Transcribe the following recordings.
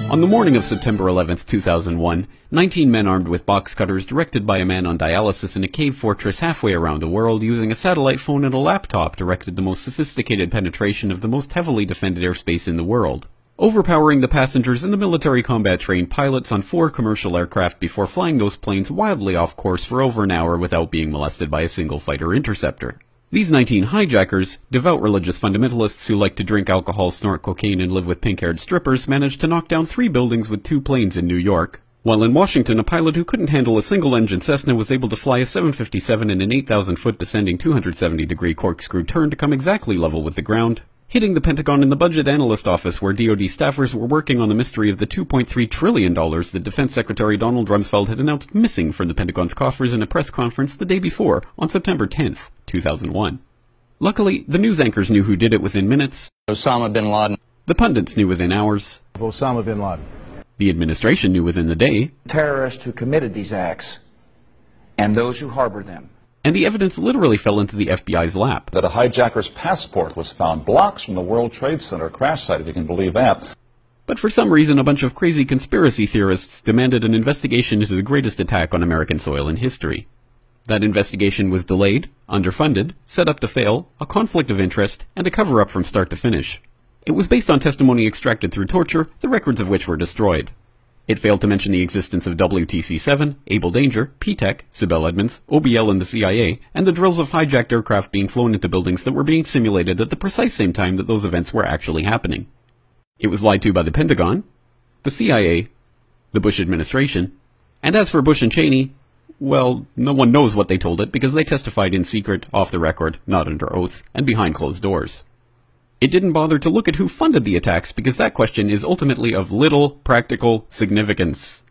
On the morning of September 11, 2001, 19 men armed with box cutters, directed by a man on dialysis in a cave fortress halfway around the world using a satellite phone and a laptop, directed the most sophisticated penetration of the most heavily defended airspace in the world, overpowering the passengers and the military combat-trained pilots on 4 commercial aircraft before flying those planes wildly off course for over an hour without being molested by a single fighter interceptor. These 19 hijackers, devout religious fundamentalists who like to drink alcohol, snort cocaine, and live with pink-haired strippers, managed to knock down 3 buildings with 2 planes in New York, while in Washington a pilot who couldn't handle a single-engine Cessna was able to fly a 757 in an 8,000-foot descending 270-degree corkscrew turn to come exactly level with the ground, hitting the Pentagon in the budget analyst office where DoD staffers were working on the mystery of the $2.3 trillion that Defense Secretary Donald Rumsfeld had announced missing from the Pentagon's coffers in a press conference the day before, on September 10th, 2001. Luckily, the news anchors knew who did it within minutes. Osama bin Laden. The pundits knew within hours. Osama bin Laden. The administration knew within the day. Terrorists who committed these acts and those who harbor them. And the evidence literally fell into the FBI's lap. That a hijacker's passport was found blocks from the World Trade Center crash site, if you can believe that. But for some reason, a bunch of crazy conspiracy theorists demanded an investigation into the greatest attack on American soil in history. That investigation was delayed, underfunded, set up to fail, a conflict of interest, and a cover-up from start to finish. It was based on testimony extracted through torture, the records of which were destroyed. It failed to mention the existence of WTC-7, Able Danger, P-TECH, Sibel Edmonds, OBL and the CIA, and the drills of hijacked aircraft being flown into buildings that were being simulated at the precise same time that those events were actually happening. It was lied to by the Pentagon, the CIA, the Bush administration, and as for Bush and Cheney, well, no one knows what they told it because they testified in secret, off the record, not under oath, and behind closed doors. It didn't bother to look at who funded the attacks because that question is ultimately of little practical significance.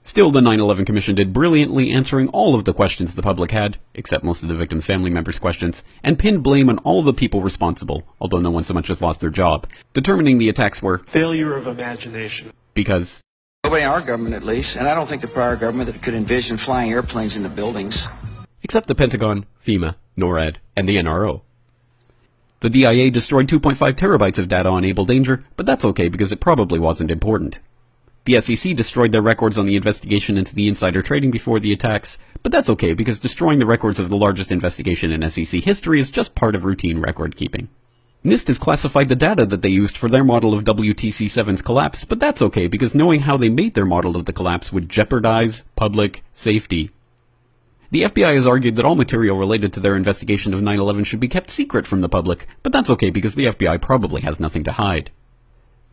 Still, the 9/11 Commission did brilliantly, answering all of the questions the public had, except most of the victims' family members' questions, and pinned blame on all the people responsible, although no one so much as lost their job, determining the attacks were failure of imagination. Because nobody in our government, at least, and I don't think the prior government that could envision flying airplanes into buildings. Except the Pentagon, FEMA, NORAD, and the NRO. The DIA destroyed 2.5 terabytes of data on Able Danger, but that's okay because it probably wasn't important. The SEC destroyed their records on the investigation into the insider trading before the attacks, but that's okay because destroying the records of the largest investigation in SEC history is just part of routine record keeping. NIST has classified the data that they used for their model of WTC-7's collapse, but that's okay because knowing how they made their model of the collapse would jeopardize public safety. The FBI has argued that all material related to their investigation of 9/11 should be kept secret from the public, but that's okay because the FBI probably has nothing to hide.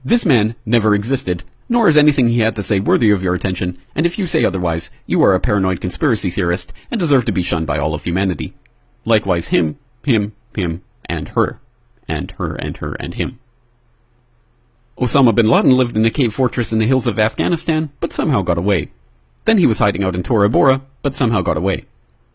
This man never existed, nor is anything he had to say worthy of your attention, and if you say otherwise, you are a paranoid conspiracy theorist and deserve to be shunned by all of humanity. Likewise him, and her. And her, and her, and him. Osama bin Laden lived in a cave fortress in the hills of Afghanistan, but somehow got away. Then he was hiding out in Tora Bora, but somehow got away.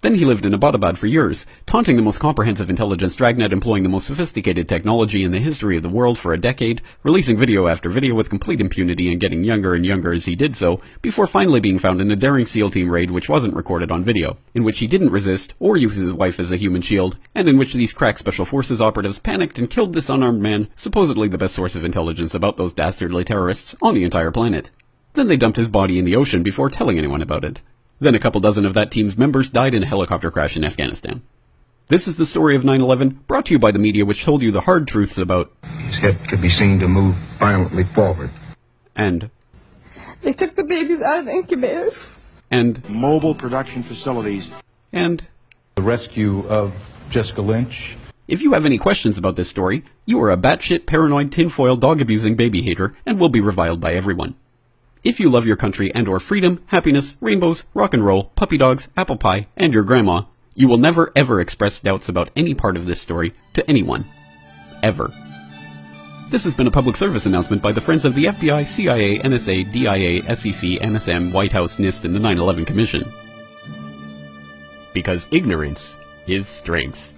Then he lived in Abbottabad for years, taunting the most comprehensive intelligence dragnet employing the most sophisticated technology in the history of the world for a decade, releasing video after video with complete impunity and getting younger and younger as he did so, before finally being found in a daring SEAL team raid which wasn't recorded on video, in which he didn't resist or use his wife as a human shield, and in which these crack special forces operatives panicked and killed this unarmed man, supposedly the best source of intelligence about those dastardly terrorists on the entire planet. Then they dumped his body in the ocean before telling anyone about it. Then a couple dozen of that team's members died in a helicopter crash in Afghanistan. This is the story of 9/11, brought to you by the media which told you the hard truths about his head could be seen to move violently forward. And they took the babies out of the incubators. And mobile production facilities. And the rescue of Jessica Lynch. If you have any questions about this story, you are a batshit paranoid tinfoil dog-abusing baby hater and will be reviled by everyone. If you love your country and or freedom, happiness, rainbows, rock and roll, puppy dogs, apple pie, and your grandma, you will never ever express doubts about any part of this story to anyone. Ever. This has been a public service announcement by the Friends of the FBI, CIA, NSA, DIA, SEC, MSM, White House, NIST, and the 9/11 Commission. Because ignorance is strength.